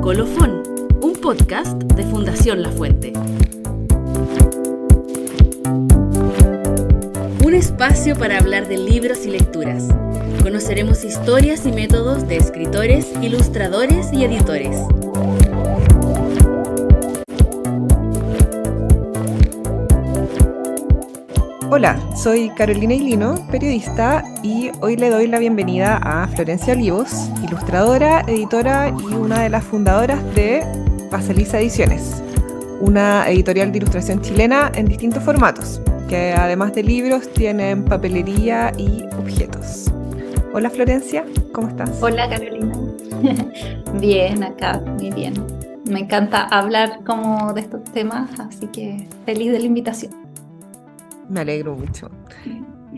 Colofón, un podcast de Fundación La Fuente. Un espacio para hablar de libros y lecturas. Conoceremos historias y métodos de escritores, ilustradores y editores. Hola, soy Carolina Ilino, periodista, y hoy le doy la bienvenida a Florencia Olivos, ilustradora, editora y una de las fundadoras de Baselisa Ediciones, una editorial de ilustración chilena en distintos formatos, que además de libros tienen papelería y objetos. Hola Florencia, ¿cómo estás? Hola Carolina, bien acá, muy bien. Me encanta hablar como de estos temas, así que feliz de la invitación. Me alegro mucho.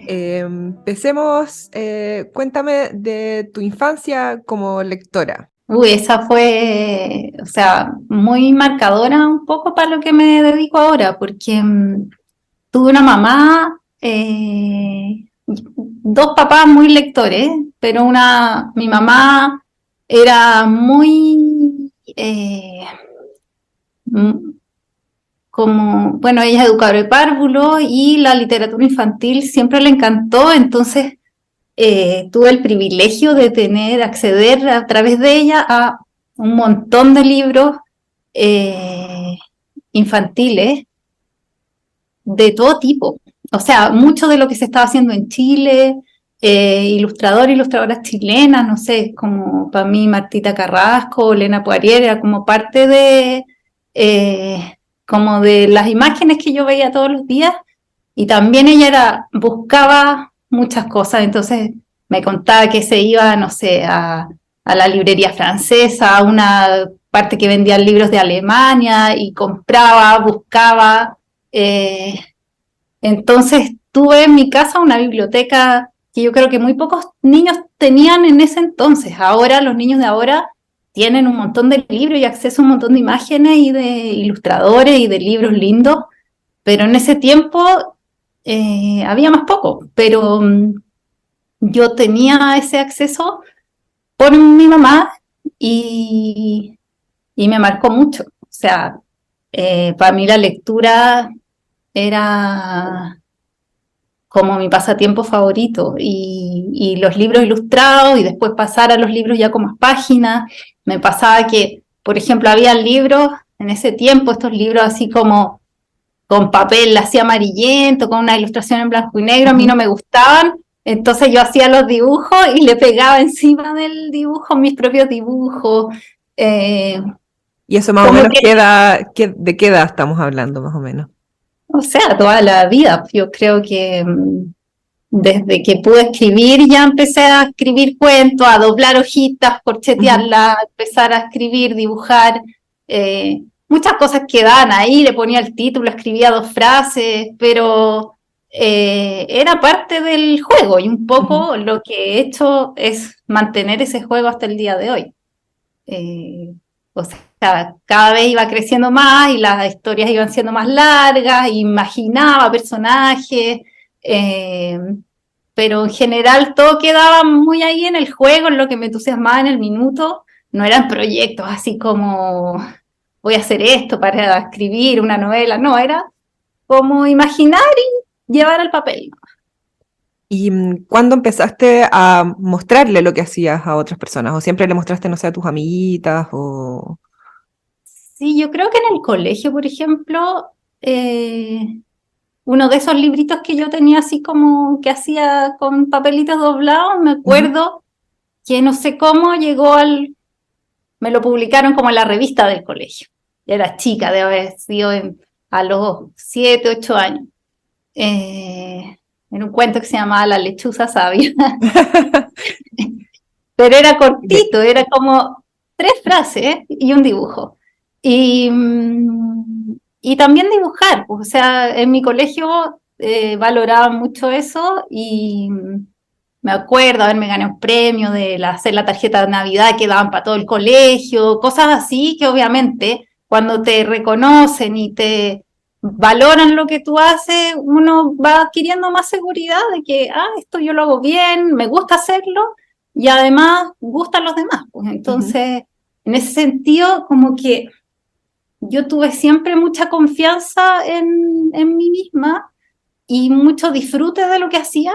Empecemos, cuéntame de tu infancia como lectora. Esa fue, muy marcadora un poco para lo que me dedico ahora, porque tuve una mamá, dos papás muy lectores, pero mi mamá era muy... ella es educadora de párvulos y la literatura infantil siempre le encantó, entonces tuve el privilegio de acceder a través de ella a un montón de libros infantiles de todo tipo. O sea, mucho de lo que se estaba haciendo en Chile, ilustradoras chilenas, no sé, como para mí Martita Carrasco, Elena Poirier, era como parte de... como de las imágenes que yo veía todos los días, y también ella buscaba muchas cosas, entonces me contaba que se iba, no sé, a la librería francesa, a una parte que vendían libros de Alemania, y compraba, buscaba, entonces tuve en mi casa una biblioteca que yo creo que muy pocos niños tenían en ese entonces. Ahora los niños de ahora tienen un montón de libros y acceso a un montón de imágenes y de ilustradores y de libros lindos, pero en ese tiempo había más poco, pero yo tenía ese acceso por mi mamá y me marcó mucho. O sea, para mí la lectura era como mi pasatiempo favorito, y los libros ilustrados, y después pasar a los libros ya con más páginas. Me pasaba que, por ejemplo, había libros en ese tiempo, estos libros así como con papel así amarillento, con una ilustración en blanco y negro, a mí no me gustaban, entonces yo hacía los dibujos y le pegaba encima del dibujo mis propios dibujos. ¿Y eso más o menos de qué edad estamos hablando, más o menos? O sea, toda la vida. Yo creo que desde que pude escribir ya empecé a escribir cuentos, a doblar hojitas, corchetearlas, empezar a escribir, dibujar. Muchas cosas quedaban ahí, le ponía el título, escribía 2 frases, pero era parte del juego, y un poco lo que he hecho es mantener ese juego hasta el día de hoy. O sea, cada vez iba creciendo más y las historias iban siendo más largas, imaginaba personajes, pero en general todo quedaba muy ahí en el juego, en lo que me entusiasmaba en el minuto. No eran proyectos así como voy a hacer esto para escribir una novela, no, era como imaginar y llevar al papel. ¿Y cuándo empezaste a mostrarle lo que hacías a otras personas? ¿O siempre le mostraste, no sé, a tus amiguitas? O... Sí, yo creo que en el colegio, por ejemplo, uno de esos libritos que yo tenía así como que hacía con papelitos doblados, me acuerdo que no sé cómo me lo publicaron como en la revista del colegio. Yo era chica, debe haber sido a los 7, 8 años. En un cuento que se llamaba La lechuza sabia. Pero era cortito, era como 3 frases y un dibujo. Y también dibujar, o sea, en mi colegio valoraban mucho eso, y me acuerdo haberme ganado un premio de hacer la tarjeta de Navidad que daban para todo el colegio, cosas así que obviamente cuando te reconocen y te valoran lo que tú haces, uno va adquiriendo más seguridad de que, esto yo lo hago bien, me gusta hacerlo, y además gustan los demás. Pues entonces en ese sentido, como que yo tuve siempre mucha confianza en mí misma y mucho disfrute de lo que hacía.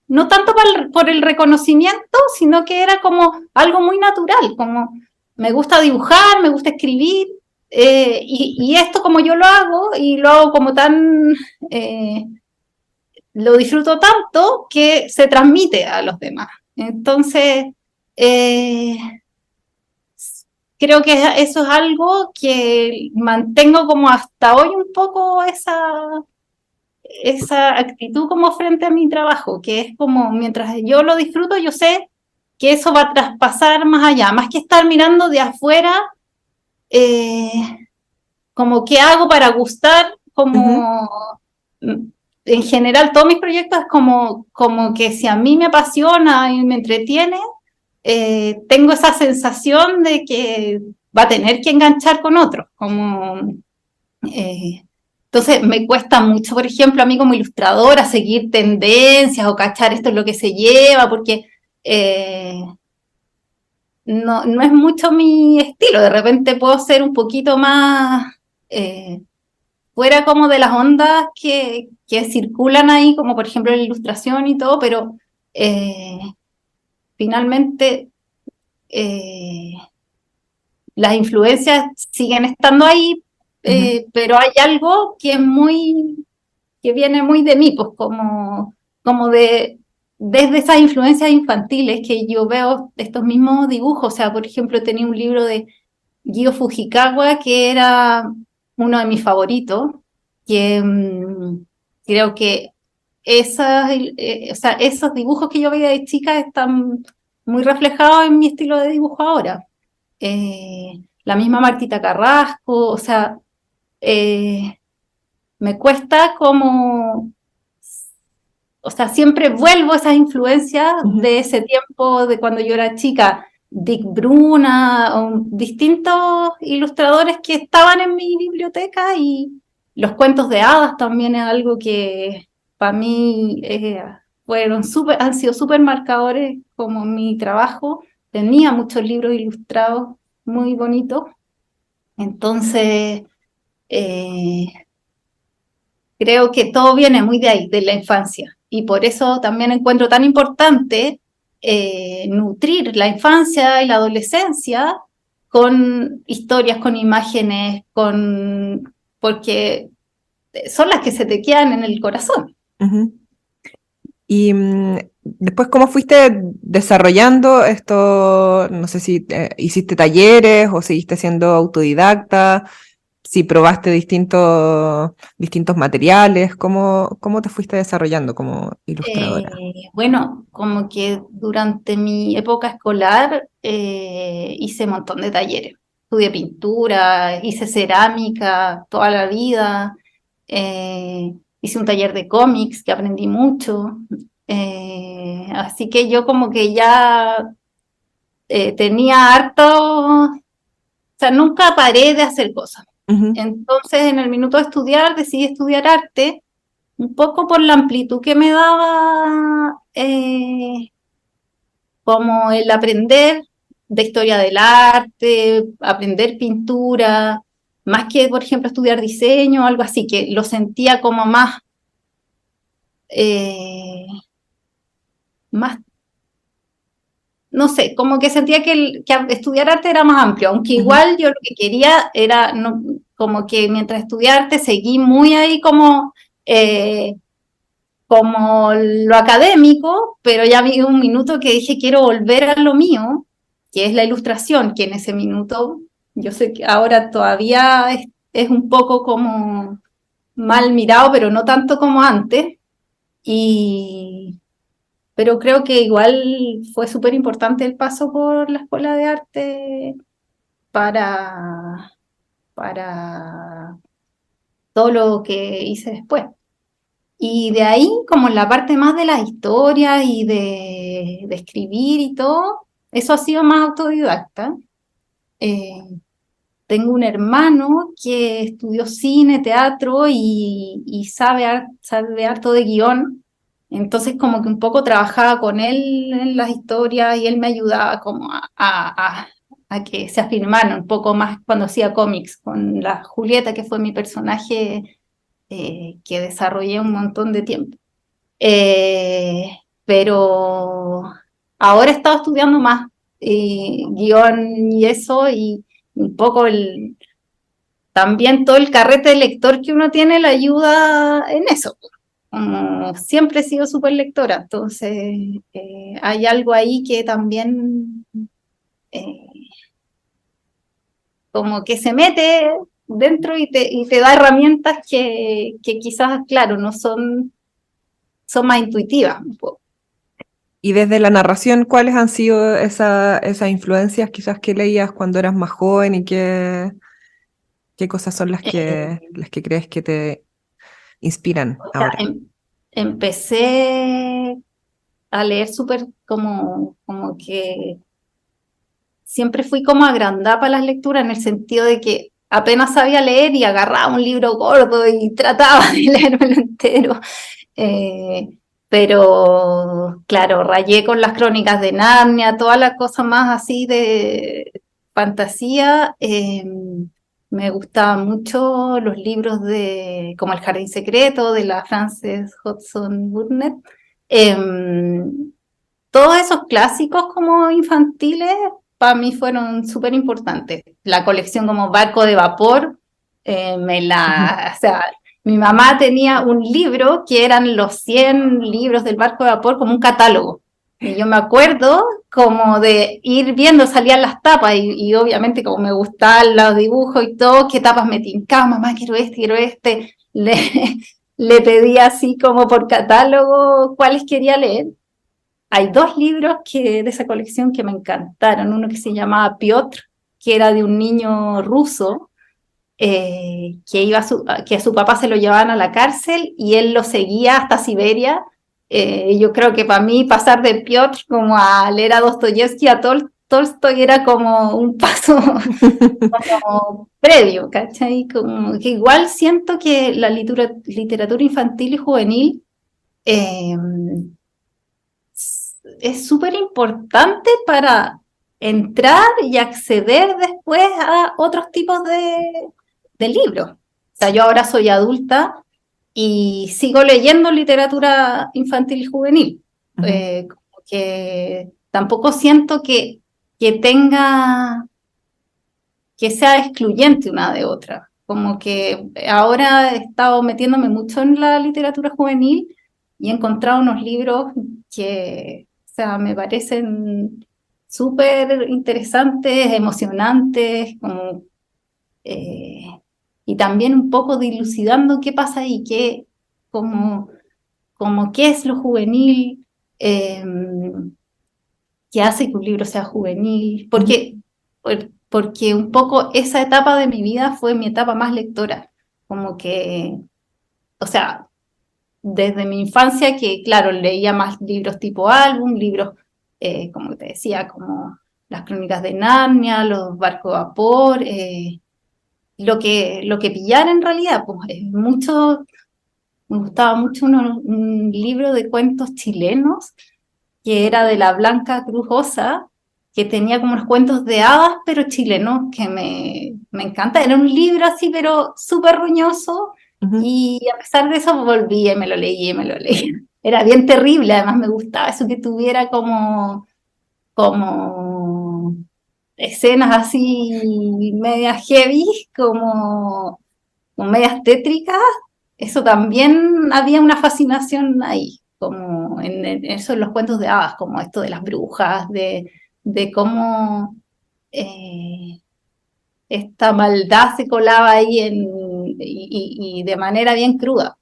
No tanto por el reconocimiento, sino que era como algo muy natural, como me gusta dibujar, me gusta escribir, y esto como yo lo hago, y lo hago como tan, lo disfruto tanto que se transmite a los demás. Entonces, creo que eso es algo que mantengo como hasta hoy un poco esa actitud como frente a mi trabajo, que es como mientras yo lo disfruto, yo sé que eso va a traspasar más allá, más que estar mirando de afuera, como qué hago para gustar, como en general todos mis proyectos es como que si a mí me apasiona y me entretiene, tengo esa sensación de que va a tener que enganchar con otros, como... entonces me cuesta mucho, por ejemplo, a mí como ilustradora, seguir tendencias o cachar esto es lo que se lleva, porque no es mucho mi estilo. De repente puedo ser un poquito más fuera como de las ondas que circulan ahí, como por ejemplo la ilustración y todo, pero finalmente las influencias siguen estando ahí, pero hay algo que viene muy de mí, pues como desde esas influencias infantiles que yo veo estos mismos dibujos. O sea, por ejemplo, tenía un libro de Gio Fujikawa que era uno de mis favoritos, que creo que o sea, esos dibujos que yo veía de chica están muy reflejados en mi estilo de dibujo ahora. La misma Martita Carrasco, o sea, me cuesta como, o sea, siempre vuelvo a esas influencias de ese tiempo, de cuando yo era chica, Dick Bruna, o distintos ilustradores que estaban en mi biblioteca, y los cuentos de hadas también es algo que para mí han sido súper marcadores como mi trabajo. Tenía muchos libros ilustrados muy bonitos, entonces creo que todo viene muy de ahí, de la infancia, y por eso también encuentro tan importante nutrir la infancia y la adolescencia con historias, con imágenes, porque son las que se te quedan en el corazón. Y después, ¿cómo fuiste desarrollando esto? No sé si hiciste talleres o seguiste siendo autodidacta, si probaste distintos materiales, ¿cómo te fuiste desarrollando como ilustradora? Bueno, como que durante mi época escolar hice un montón de talleres. Estudié pintura, hice cerámica toda la vida, hice un taller de cómics que aprendí mucho. Así que yo como que ya tenía harto, o sea, nunca paré de hacer cosas. Entonces, en el minuto de estudiar, decidí estudiar arte, un poco por la amplitud que me daba como el aprender de historia del arte, aprender pintura, más que, por ejemplo, estudiar diseño o algo así, que lo sentía como más, no sé, como que sentía que estudiar arte era más amplio, aunque igual yo lo que quería era, como que mientras estudiaba arte seguí muy ahí como lo académico, pero ya vi un minuto que dije quiero volver a lo mío, que es la ilustración, que en ese minuto yo sé que ahora todavía es un poco como mal mirado, pero no tanto como antes, pero creo que igual fue súper importante el paso por la escuela de arte para todo lo que hice después. Y de ahí, como en la parte más de las historias y de escribir y todo, eso ha sido más autodidacta. Tengo un hermano que estudió cine, teatro y sabe harto de guión. Entonces como que un poco trabajaba con él en las historias y él me ayudaba como a a que se afirmaran un poco más cuando hacía cómics, con la Julieta, que fue mi personaje que desarrollé un montón de tiempo. Pero ahora he estado estudiando más guión y eso, y un poco también todo el carrete de lector que uno tiene le ayuda en eso. Como siempre he sido súper lectora, entonces hay algo ahí que también como que se mete dentro y te da herramientas que quizás, claro, no son más intuitivas un poco. Y desde la narración, ¿cuáles han sido esas influencias quizás que leías cuando eras más joven y qué cosas son las que crees que te inspiran ahora? Empecé a leer súper como que siempre fui como agrandada para las lecturas, en el sentido de que apenas sabía leer y agarraba un libro gordo y trataba de leérmelo entero. Pero claro, rayé con las crónicas de Narnia, toda la cosa más así de fantasía. Me gustaban mucho los libros como El Jardín Secreto, de la Frances Hodgson Burnett. Todos esos clásicos como infantiles para mí fueron súper importantes. La colección como Barco de Vapor, o sea, mi mamá tenía un libro que eran los 100 libros del Barco de Vapor, como un catálogo. Y yo me acuerdo como de ir viendo, salían las tapas, y obviamente como me gustaban los dibujos y todo, qué tapas me tincaban, mamá, quiero este. Le pedía así como por catálogo cuáles quería leer. Hay 2 libros de esa colección que me encantaron. Uno que se llamaba Piotr, que era de un niño ruso, que a su papá se lo llevaban a la cárcel y él lo seguía hasta Siberia. Yo creo que para mí pasar de Piotr como a leer a Dostoyevsky, a Tolstoy, era como un paso como previo, ¿cachai? Como que igual siento que la literatura infantil y juvenil es súper importante para entrar y acceder después a otros tipos de libros. O sea, yo ahora soy adulta y sigo leyendo literatura infantil y juvenil. Como que tampoco siento que sea excluyente una de otra. Como que ahora he estado metiéndome mucho en la literatura juvenil y he encontrado unos libros que, o sea, me parecen súper interesantes, emocionantes, como, y también un poco dilucidando qué pasa ahí, como qué es lo juvenil, qué hace que un libro sea juvenil, porque un poco esa etapa de mi vida fue mi etapa más lectora, como que, o sea, desde mi infancia que, claro, leía más libros tipo álbum, libros, como te decía, como las crónicas de Narnia, los barcos de vapor, lo que pillara en realidad, pues me gustaba mucho un libro de cuentos chilenos que era de la Blanca Cruz Osa, que tenía como unos cuentos de hadas, pero chilenos, que me encanta. Era un libro así, pero súper roñoso, y a pesar de eso volví y me lo leí. Era bien terrible, además me gustaba eso que tuviera como escenas así medias heavy, como medias tétricas. Eso también había una fascinación ahí, como en eso, en los cuentos de hadas, como esto de las brujas, de cómo esta maldad se colaba ahí y de manera bien cruda.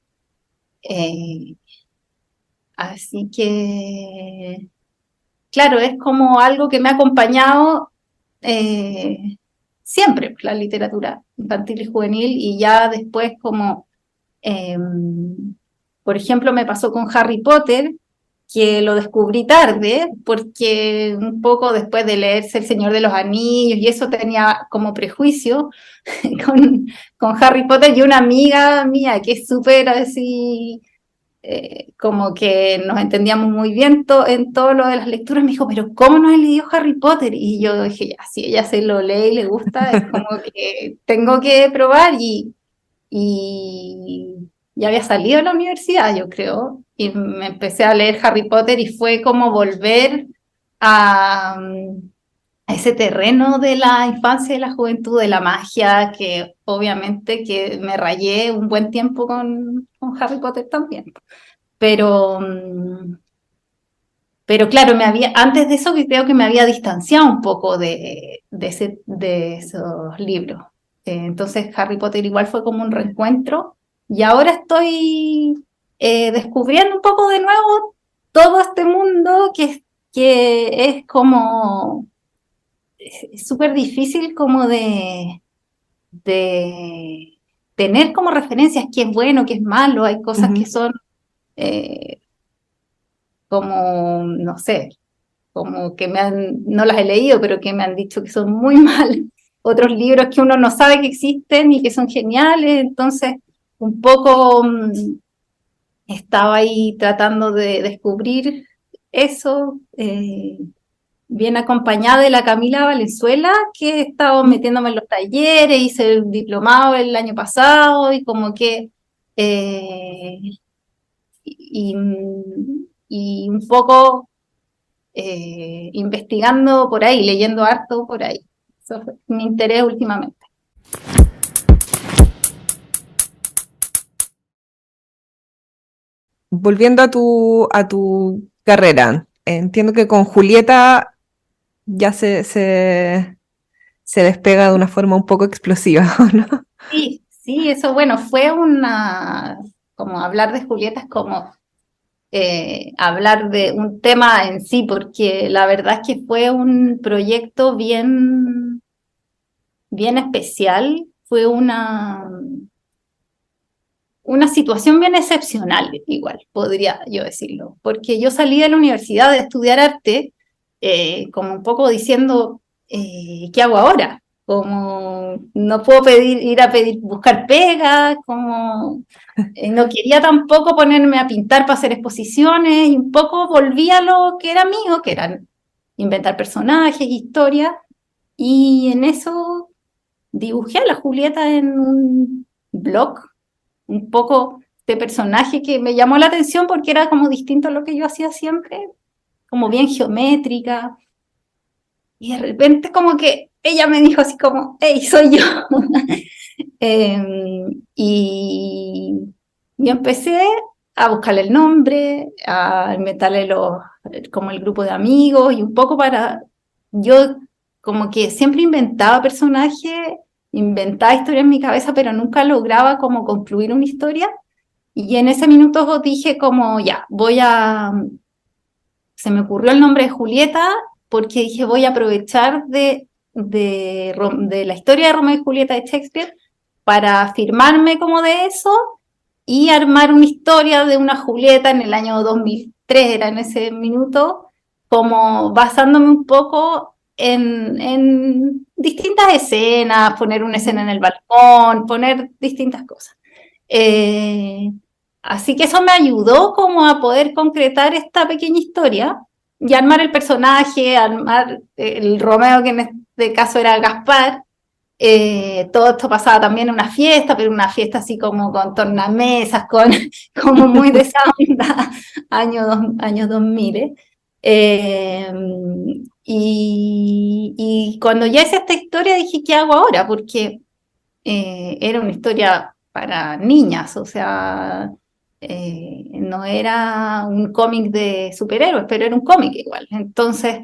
Así que, claro, es como algo que me ha acompañado siempre, la literatura infantil y juvenil, y ya después como, por ejemplo, me pasó con Harry Potter, que lo descubrí tarde, porque un poco después de leerse El Señor de los Anillos, y eso tenía como prejuicio con Harry Potter, y una amiga mía que es súper así como que nos entendíamos muy bien en todo lo de las lecturas. Me dijo, pero ¿cómo no he leído Harry Potter? Y yo dije, ya, si ella se lo lee y le gusta, es como que tengo que probar. Y ya había salido de la universidad, yo creo, y me empecé a leer Harry Potter y fue como volver a, a ese terreno de la infancia y la juventud, de la magia, que obviamente que me rayé un buen tiempo con Harry Potter también. Pero, pero claro, antes de eso creo que me había distanciado un poco de esos libros. Entonces Harry Potter igual fue como un reencuentro y ahora estoy descubriendo un poco de nuevo todo este mundo que es como es súper difícil como de tener como referencias qué es bueno, qué es malo. Hay cosas que son eh, como, no sé, como que no las he leído, pero que me han dicho que son muy malas. Otros libros que uno no sabe que existen y que son geniales. Entonces, un poco estaba ahí tratando de descubrir eso, bien acompañada de la Camila Valenzuela, que he estado metiéndome en los talleres, hice el diplomado el año pasado y como que y, y un poco investigando por ahí, leyendo harto por ahí. Eso fue mi interés últimamente. Volviendo a tu carrera, entiendo que con Julieta ya se despega de una forma un poco explosiva, ¿no? Sí, sí, eso, bueno, como hablar de Julieta es como hablar de un tema en sí, porque la verdad es que fue un proyecto bien especial, fue una situación bien excepcional, igual, podría yo decirlo, porque yo salí de la universidad de estudiar arte, como un poco diciendo, ¿qué hago ahora? Como no puedo buscar pega, como no quería tampoco ponerme a pintar para hacer exposiciones, y un poco volví a lo que era mío, que eran inventar personajes, historias, y en eso dibujé a la Julieta en un blog un poco de personaje que me llamó la atención porque era como distinto a lo que yo hacía siempre, como bien geométrica, y de repente como que ella me dijo así como, hey, soy yo. Y yo empecé a buscarle el nombre, a inventarle como el grupo de amigos y un poco yo como que siempre inventaba personajes, inventaba historias en mi cabeza, pero nunca lograba como concluir una historia. Y en ese minuto dije como, ya, se me ocurrió el nombre de Julieta porque dije, voy a aprovechar de la historia de Romeo y Julieta de Shakespeare para afirmarme como de eso y armar una historia de una Julieta en el año 2003, era en ese minuto, como basándome un poco en distintas escenas, poner una escena en el balcón, poner distintas cosas. Así que eso me ayudó como a poder concretar esta pequeña historia y armar el personaje, armar el Romeo, que en este caso era Gaspar. Todo esto pasaba también en una fiesta, pero una fiesta así como con tornamesas, como muy de esa onda, años 2000. Y cuando ya hice esta historia dije, ¿qué hago ahora? Porque era una historia para niñas, o sea, no era un cómic de superhéroes, pero era un cómic igual. Entonces,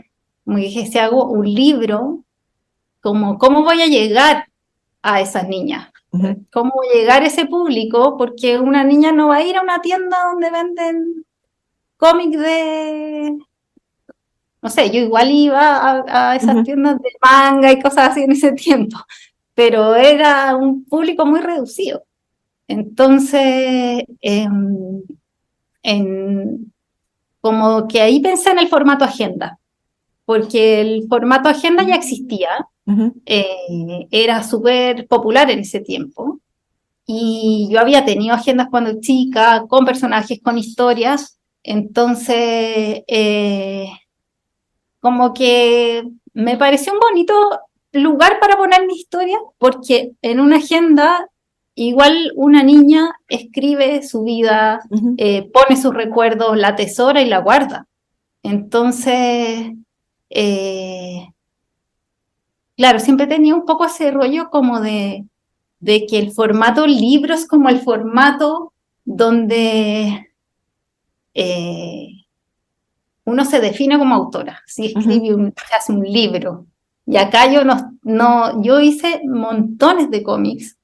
como dije, si hago un libro, ¿cómo voy a llegar a esas niñas? ¿Cómo voy a llegar a ese público? Porque una niña no va a ir a una tienda donde venden cómics no sé, yo igual iba a esas tiendas de manga y cosas así en ese tiempo, pero era un público muy reducido. Entonces, como que ahí pensé en el formato agenda, porque el formato agenda ya existía, era súper popular en ese tiempo, y yo había tenido agendas cuando chica, con personajes, con historias, entonces como que me pareció un bonito lugar para poner mi historia, porque en una agenda igual una niña escribe su vida, Ujú. pone sus recuerdos, la atesora y la guarda. Entonces, eh, claro, siempre tenía un poco ese rollo como de que el formato libro es como el formato donde uno se define como autora, si Ujú. escribe se hace un libro. Y acá yo yo hice montones de cómics,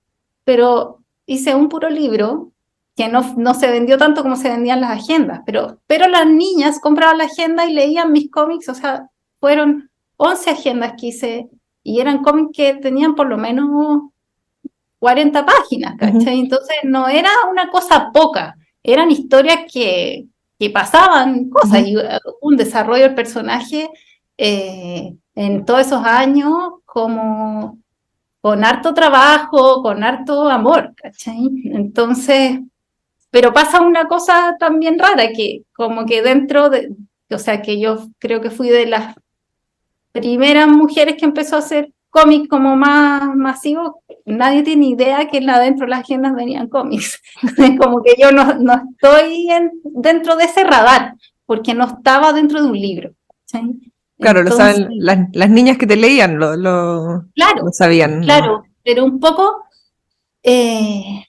pero hice un puro libro que no se vendió tanto como se vendían las agendas, pero las niñas compraban la agenda y leían mis cómics, o sea, fueron 11 agendas que hice y eran cómics que tenían por lo menos 40 páginas, Ujú. ¿cachai? Entonces no era una cosa poca, eran historias que pasaban cosas Ujú. y un desarrollo del personaje en todos esos años como con harto trabajo, con harto amor, ¿cachai? Entonces, pero pasa una cosa también rara, que como que o sea, que yo creo que fui de las primeras mujeres que empezó a hacer cómics como más masivos, nadie tiene idea que dentro de las agendas venían cómics. Como que yo no estoy dentro de ese radar, porque no estaba dentro de un libro. ¿Sí? Claro, lo Entonces, saben, las niñas que te leían lo claro, sabían. claro, pero un poco, eh,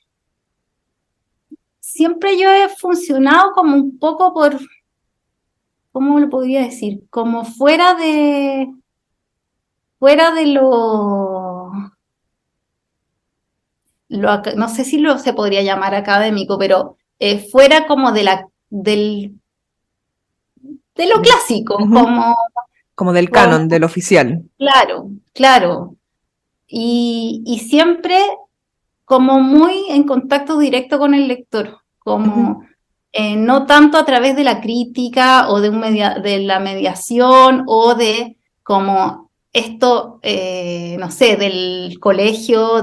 siempre yo he funcionado como un poco ¿cómo lo podría decir? Como fuera de no sé si se podría llamar académico, pero fuera como de lo clásico, Ujú. Como del como, canon, del oficial. claro, claro, y siempre como muy en contacto directo con el lector, Ujú. como no tanto a través de la crítica o de la mediación o de como esto, no sé, del colegio,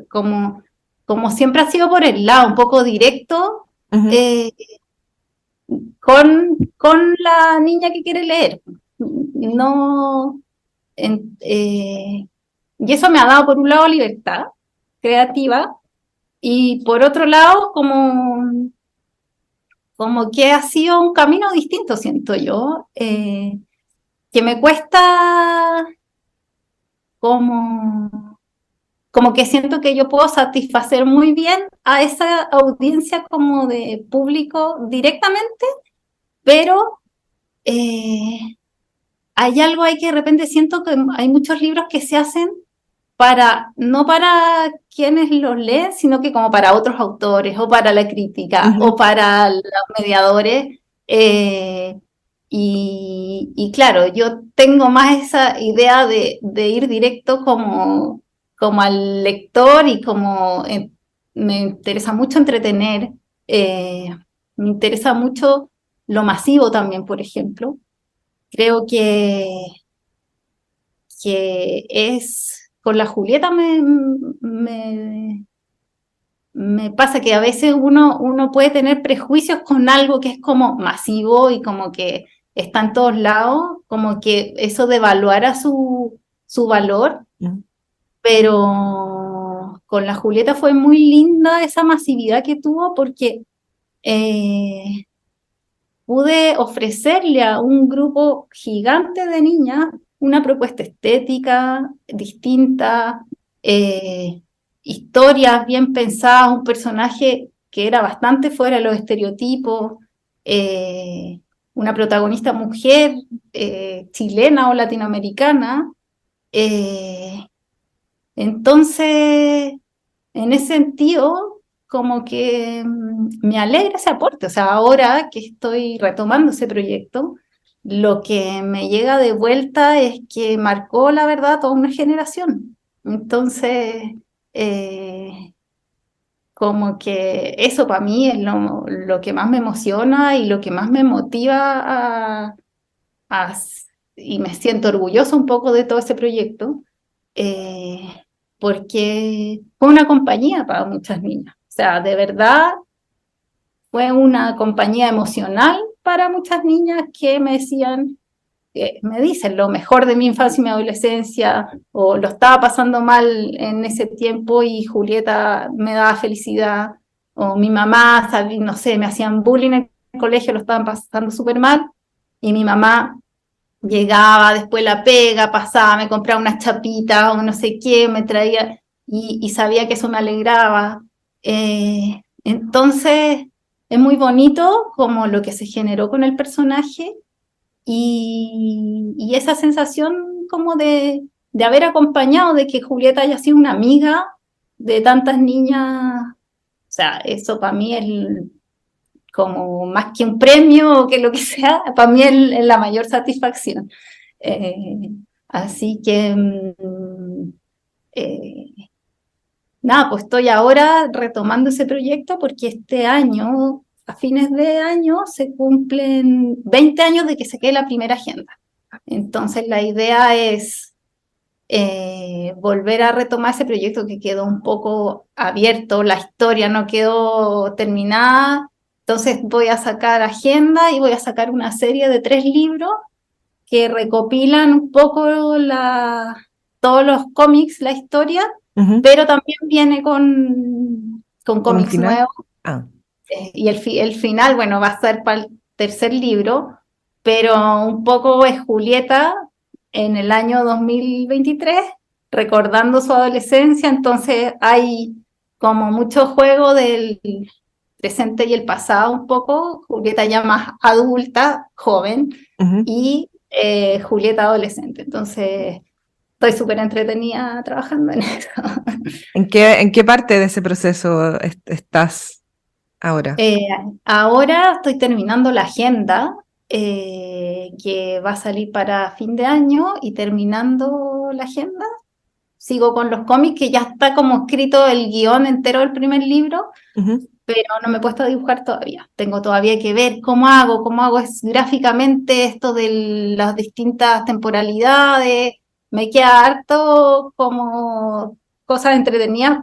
como siempre ha sido por el lado un poco directo Ujú. eh, con la niña que quiere leer. No, en- eh, y eso me ha dado por un lado libertad creativa y por otro lado como que ha sido un camino distinto, siento yo, que me cuesta como, como que siento que yo puedo satisfacer muy bien a esa audiencia como de público directamente, pero hay algo ahí que de repente siento que hay muchos libros que se hacen no para quienes los leen, sino que como para otros autores, o para la crítica, o Ujú. para los mediadores. Y claro, yo tengo más esa idea de ir directo como al lector y como me interesa mucho entretener, me interesa mucho lo masivo también, por ejemplo. Creo que con la Julieta me pasa que a veces uno puede tener prejuicios con algo que es como masivo y como que está en todos lados, como que eso devaluara su valor, Ujú. pero con la Julieta fue muy linda esa masividad que tuvo porque eh, pude ofrecerle a un grupo gigante de niñas una propuesta estética distinta, eh, historias bien pensadas, un personaje que era bastante fuera de los estereotipos, eh, una protagonista mujer chilena o latinoamericana. eh, entonces, en ese sentido, como que me alegra ese aporte. O sea, ahora que estoy retomando ese proyecto, lo que me llega de vuelta es que marcó, la verdad, toda una generación. Entonces, eh, como que eso para mí es lo que más me emociona y lo que más me motiva a- y me siento orgullosa un poco de todo ese proyecto. Eh, porque fue una compañía para muchas niñas. O sea, de verdad fue una compañía emocional para muchas niñas que me decían, me dicen lo mejor de mi infancia y mi adolescencia, o lo estaba pasando mal en ese tiempo y Julieta me daba felicidad, o mi mamá, no sé, me hacían bullying en el colegio, lo estaban pasando súper mal, y mi mamá llegaba después la pega, pasaba, me compraba unas chapitas o no sé qué, me traía, y sabía que eso me alegraba. Entonces, es muy bonito como lo que se generó con el personaje, y esa sensación como de haber acompañado, de que Julieta haya sido una amiga de tantas niñas. O sea, eso para mí es como más que un premio o que lo que sea, para mí es la mayor satisfacción. Así que, eh, nada, pues estoy ahora retomando ese proyecto porque este año, a fines de año, se cumplen 20 años de que saqué la primera agenda. Entonces la idea es volver a retomar ese proyecto que quedó un poco abierto, la historia no quedó terminada. Entonces voy a sacar agenda y voy a sacar una serie de 3 libros que recopilan un poco todos los cómics, la historia, pero también viene con cómics nuevos. Y el final, bueno, va a ser para el tercer libro, pero un poco es Julieta en el año 2023, recordando su adolescencia. Entonces hay como mucho juego del presente y el pasado un poco, Julieta ya más adulta, joven, y Julieta adolescente. Entonces estoy súper entretenida trabajando en eso. ¿En qué parte de ese proceso estás ahora? Ahora estoy terminando la agenda, que va a salir para fin de año, y terminando la agenda, sigo con los cómics, que ya está como escrito el guión entero del primer libro, pero no me he puesto a dibujar todavía. Tengo todavía que ver cómo hago gráficamente esto de las distintas temporalidades. Me queda harto como cosas entretenidas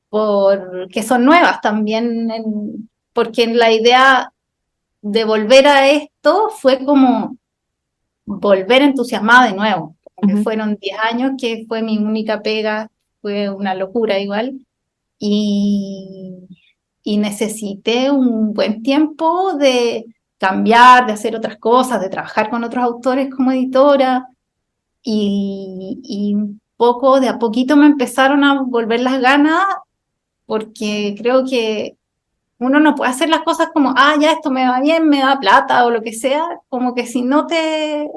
porque son nuevas también, porque la idea de volver a esto fue como volver entusiasmada de nuevo, porque fueron 10 años que fue mi única pega, fue una locura igual, y necesité un buen tiempo de cambiar, de hacer otras cosas, de trabajar con otros autores como editora, y un poco, de a poquito me empezaron a volver las ganas, porque creo que uno no puede hacer las cosas como, ya esto me va bien, me da plata o lo que sea, como que si no estáis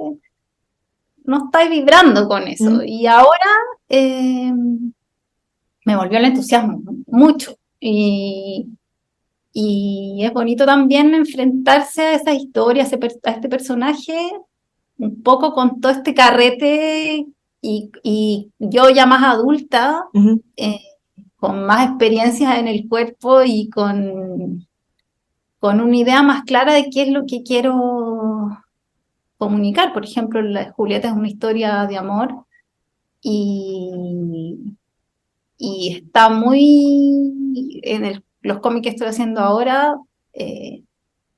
vibrando con eso. Y ahora me volvió el entusiasmo mucho, y es bonito también enfrentarse a esa historia, a este personaje, un poco con todo este carrete, y yo ya más adulta, con más experiencias en el cuerpo y con una idea más clara de qué es lo que quiero comunicar. Por ejemplo, Julieta es una historia de amor, y está muy los cómics que estoy haciendo ahora,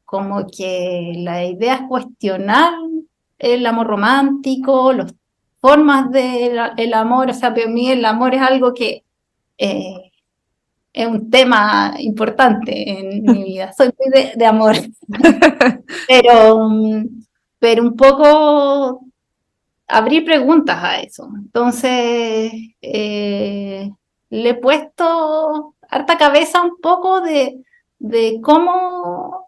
como que la idea es cuestionar el amor romántico, las formas del amor. O sea, para mí el amor es algo que es un tema importante en mi vida. Soy muy de amor, pero un poco abrir preguntas a eso. Entonces, le he puesto harta cabeza un poco de cómo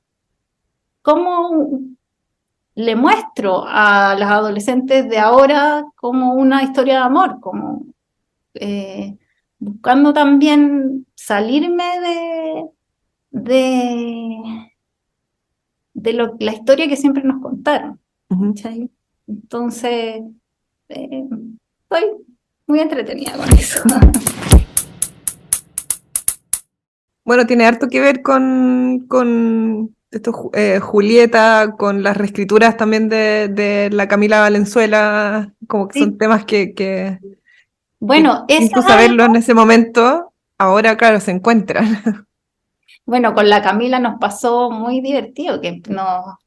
le muestro a las adolescentes de ahora como una historia de amor, como buscando también salirme de la historia que siempre nos contaron. ¿Cachai? Entonces, estoy muy entretenida con eso. Bueno, tiene harto que ver con esto, Julieta, con las reescrituras también de la Camila Valenzuela, como que son temas que Bueno, sin esa tú es saberlo en algo. ese momento, ahora, claro, se encuentran. Bueno, con la Camila nos pasó muy divertido, que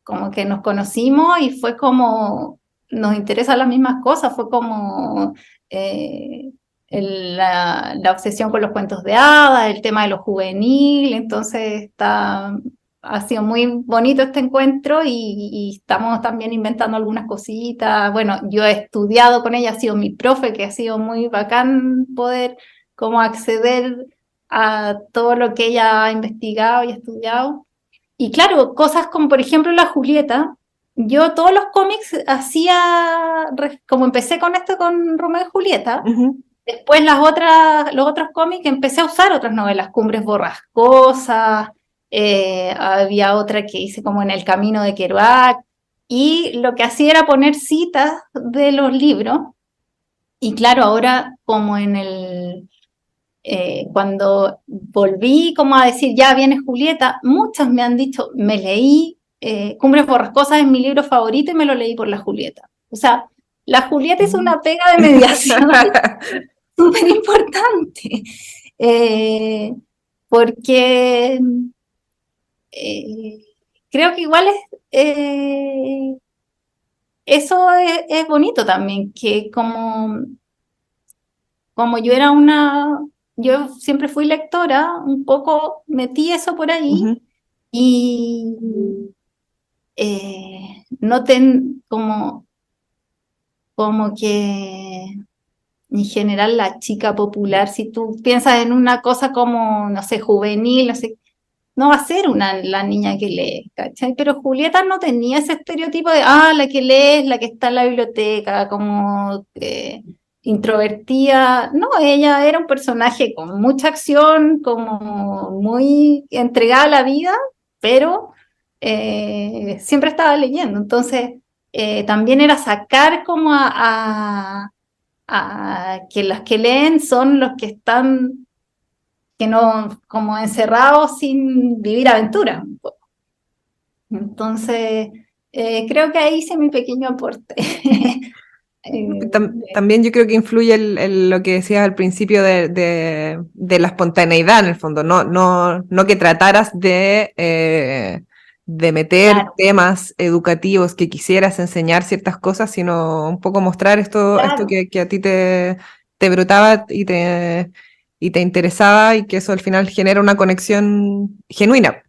como que nos conocimos y fue como, nos interesan las mismas cosas, fue como eh, la obsesión con los cuentos de hadas, el tema de lo juvenil, entonces ha sido muy bonito este encuentro y estamos también inventando algunas cositas. Bueno, yo he estudiado con ella, ha sido mi profe, que ha sido muy bacán poder como acceder a todo lo que ella ha investigado y estudiado. Y claro, cosas como por ejemplo la Julieta, yo todos los cómics hacía, como empecé con esto con Romeo y Julieta, Ujú. después los otros cómics empecé a usar otras novelas, Cumbres Borrascosas, había otra que hice como En el Camino de Kerouac, y lo que hacía era poner citas de los libros, y claro, ahora como cuando volví como a decir, ya viene Julieta, muchas me han dicho, me leí Cumbres Borrascosas, es mi libro favorito y me lo leí por la Julieta. O sea, la Julieta es Mm. una pega de mediación súper importante, eh, porque eh, creo que igual eso es bonito también, que como yo siempre fui lectora, un poco metí eso por ahí Ujú. y no ten, como que en general la chica popular, si tú piensas en una cosa como, no sé, juvenil, no sé, no va a ser la niña que lee, ¿cachai? Pero Julieta no tenía ese estereotipo de, la que lee es la que está en la biblioteca, como introvertida. No, ella era un personaje con mucha acción, como muy entregada a la vida, pero siempre estaba leyendo. Entonces, también era sacar como a que los que leen son los que están que no, como encerrados sin vivir aventura. Entonces, creo que ahí hice mi pequeño aporte. También yo creo que influye lo que decías al principio de la espontaneidad en el fondo, no que trataras de meter Claro, temas educativos, que quisieras enseñar ciertas cosas, sino un poco mostrar esto claro, que a ti te brotaba y te interesaba y que eso al final genera una conexión genuina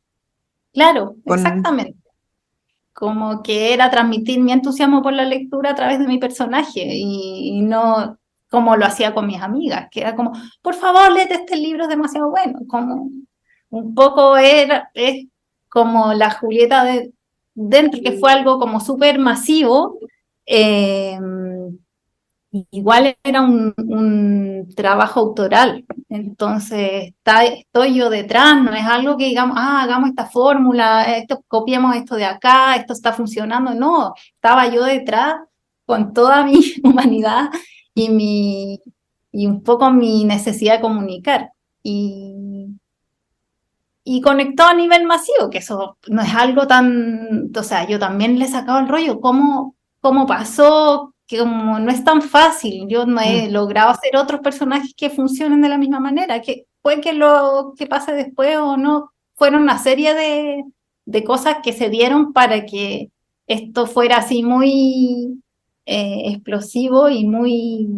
claro, con... exactamente. Como que era transmitir mi entusiasmo por la lectura a través de mi personaje y no como lo hacía con mis amigas, que era como, por favor, léete este libro, es demasiado bueno. Como un poco es como la Julieta dentro, que fue algo como súper masivo. eh, Igual era un trabajo autoral, entonces estoy yo detrás, no es algo que digamos, hagamos esta fórmula, copiemos esto de acá, esto está funcionando, no, estaba yo detrás con toda mi humanidad y un poco mi necesidad de comunicar. Y conectó a nivel masivo, que eso no es algo tan, o sea, yo también le he sacado el rollo, cómo pasó, que como no es tan fácil, yo no he logrado hacer otros personajes que funcionen de la misma manera, que puede que lo que pase después o no, fueron una serie de cosas que se dieron para que esto fuera así muy explosivo y muy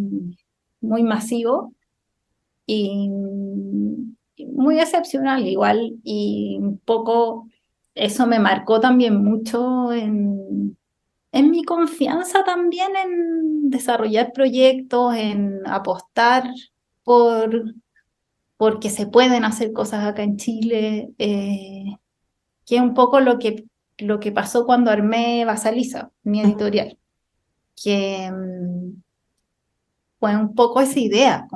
masivo y muy excepcional igual y un poco eso me marcó también mucho en mi confianza también en desarrollar proyectos, en apostar por porque se pueden hacer cosas acá en Chile, que es un poco lo que pasó cuando armé Basaliza, mi editorial, que fue un poco esa idea,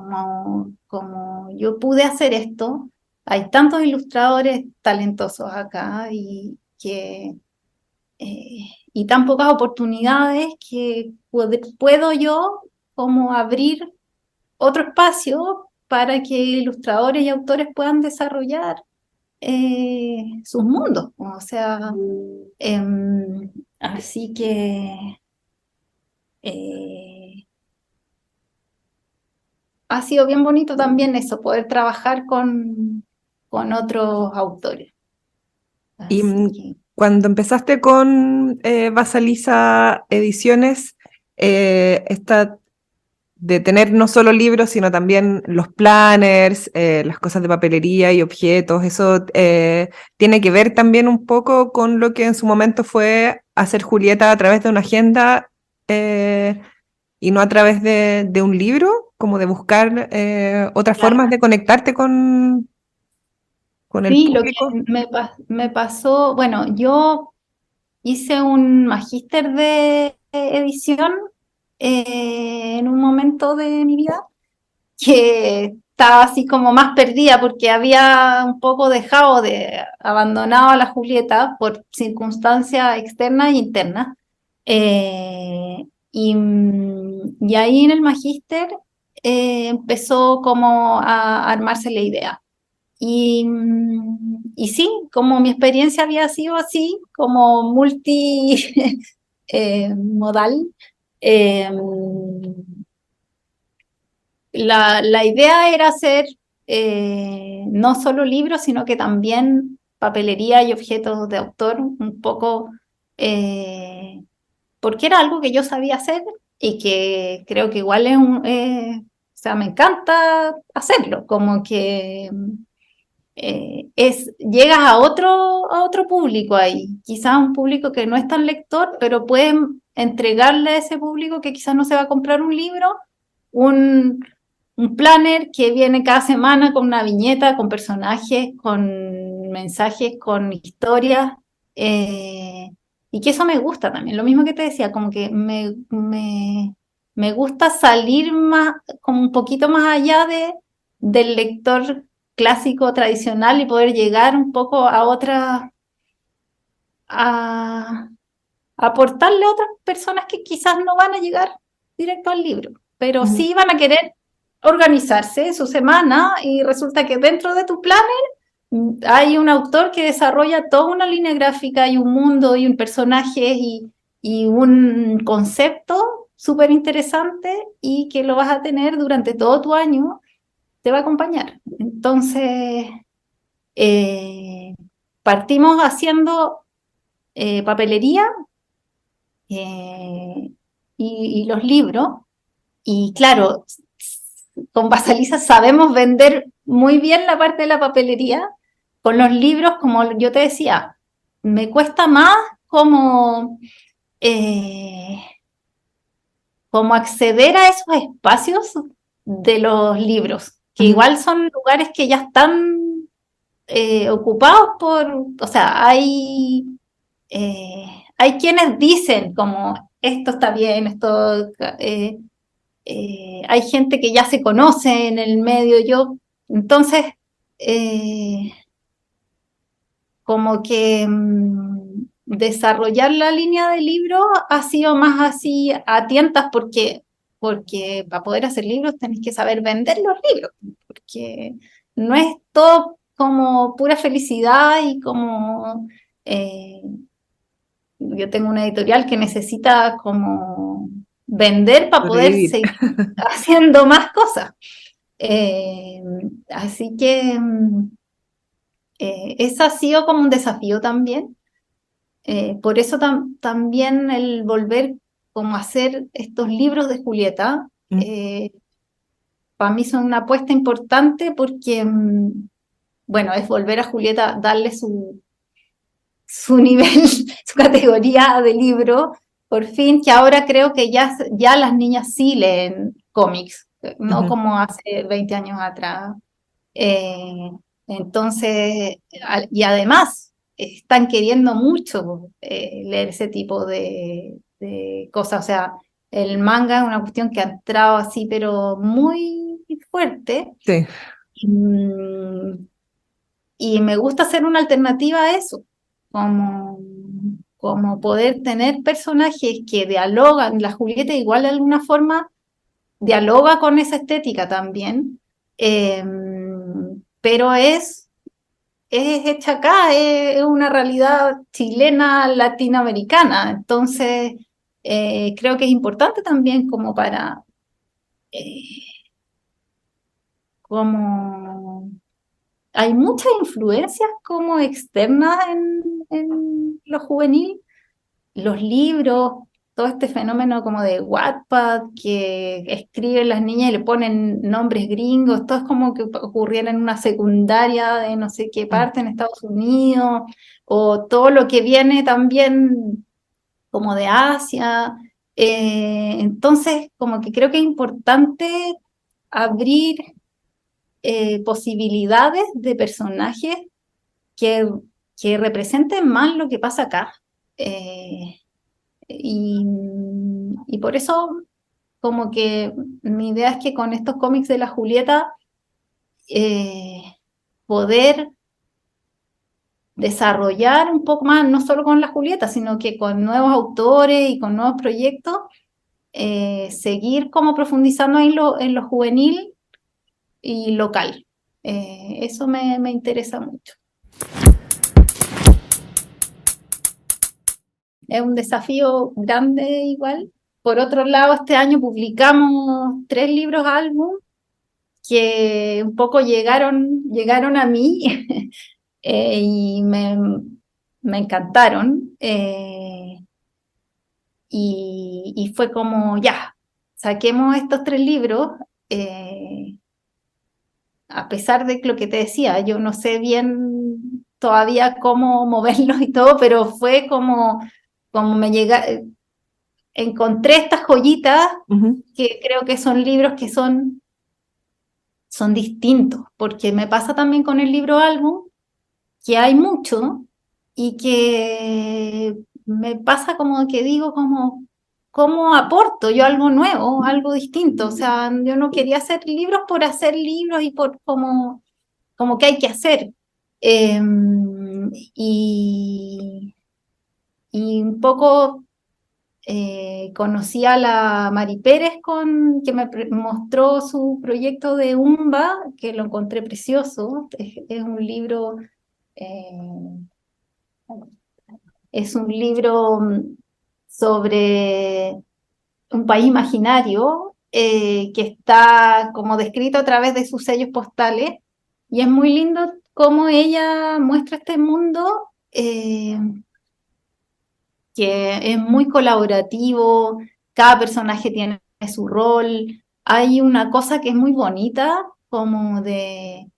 como yo pude hacer esto, hay tantos ilustradores talentosos acá eh, y tan pocas oportunidades que puedo yo como abrir otro espacio para que ilustradores y autores puedan desarrollar sus mundos. O sea, así que... eh, ha sido bien bonito también eso, poder trabajar con otros autores. Y Así que cuando empezaste con Basalisa Ediciones, esta de tener no solo libros, sino también los planners, las cosas de papelería y objetos, eso tiene que ver también un poco con lo que en su momento fue hacer Julieta a través de una agenda y no a través de un libro, como de buscar otras formas de conectarte con el sí, lo que público. me pasó, bueno, yo hice un magíster de edición en un momento de mi vida que estaba así como más perdida porque había un poco dejado abandonado a la Julieta por circunstancias externas e internas. Y ahí en el magíster empezó como a armarse la idea. Y sí, como mi experiencia había sido así, como multi modal, eh, la idea era hacer no solo libros, sino que también papelería y objetos de autor, un poco porque era algo que yo sabía hacer y que creo que igual o sea, me encanta hacerlo, como que llegas a otro público ahí, quizás un público que no es tan lector, pero pueden entregarle a ese público que quizás no se va a comprar un libro, un, un planner que viene cada semana con una viñeta, con personajes, con mensajes, con historias, y que eso me gusta también, lo mismo que te decía, como que me gusta salir más, como un poquito más allá del lector clásico, tradicional y poder llegar un poco a otra, a aportarle a otras personas que quizás no van a llegar directo al libro, pero Ujú. sí van a querer organizarse su semana y resulta que dentro de tu planner hay un autor que desarrolla toda una línea gráfica y un mundo y un personaje y un concepto súper interesante y que lo vas a tener durante todo tu año, te va a acompañar. Entonces, eh, partimos haciendo papelería eh, y los libros. Y claro, con Basaliza sabemos vender muy bien la parte de la papelería. Con los libros, como yo te decía, me cuesta más como, eh, como acceder a esos espacios de los libros, que Ujú. igual son lugares que ya están ocupados o sea, hay quienes dicen como esto está bien, hay gente que ya se conoce en el medio, entonces, eh, como que desarrollar la línea de libro ha sido más así a tientas porque para poder hacer libros tenés que saber vender los libros, porque no es todo como pura felicidad y como yo tengo una editorial que necesita como vender para poder Sobrevivir. seguir haciendo más cosas. Eh, Así que eso ha sido como un desafío también. Por eso también el volver como a hacer estos libros de Julieta, Mm. para mí son una apuesta importante porque, bueno, es volver a Julieta, darle su nivel, su categoría de libro, por fin, que ahora creo que ya las niñas sí leen cómics, no Ujú. como hace 20 años atrás. Eh, entonces, y además están queriendo mucho leer ese tipo de cosas. O sea, el manga es una cuestión que ha entrado así, pero muy fuerte. Sí, Mm, y me gusta hacer una alternativa a eso, como, como poder tener personajes que dialogan. La Julieta igual de alguna forma dialoga con esa estética también, eh, pero es hecha acá, es una realidad chilena, latinoamericana. Entonces, creo que es importante también como para eh, como hay muchas influencias como externas en lo juvenil, los libros, todo este fenómeno como de Wattpad, que escriben las niñas y le ponen nombres gringos, todo es como que ocurriera en una secundaria de no sé qué parte en Estados Unidos, o todo lo que viene también como de Asia. Entonces, como que creo que es importante abrir posibilidades de personajes que, que representen más lo que pasa acá. Eh, y, y por eso, como que mi idea es que con estos cómics de la Julieta, eh, poder desarrollar un poco más, no solo con la Julieta, sino que con nuevos autores y con nuevos proyectos, seguir como profundizando en lo juvenil y local. Eso me interesa mucho. Es un desafío grande igual. Por otro lado, este año publicamos 3 libros álbum que un poco llegaron a mí y me encantaron. Y fue como, ya, saquemos estos 3 libros. A pesar de lo que te decía, yo no sé bien todavía cómo moverlos y todo, pero fue como me llega, encontré estas joyitas que creo que son libros que son distintos, porque me pasa también con el libro álbum, que hay mucho y que me pasa como que digo como, ¿cómo aporto yo algo nuevo, algo distinto? O sea, yo no quería hacer libros por hacer libros y por como que hay que hacer. Eh, y, y un poco conocí a la Mari Pérez que me mostró su proyecto de Umba, que lo encontré precioso. Es un libro, eh, es un libro sobre un país imaginario que está como descrito a través de sus sellos postales, y es muy lindo cómo ella muestra este mundo que es muy colaborativo, cada personaje tiene su rol, hay una cosa que es muy bonita como de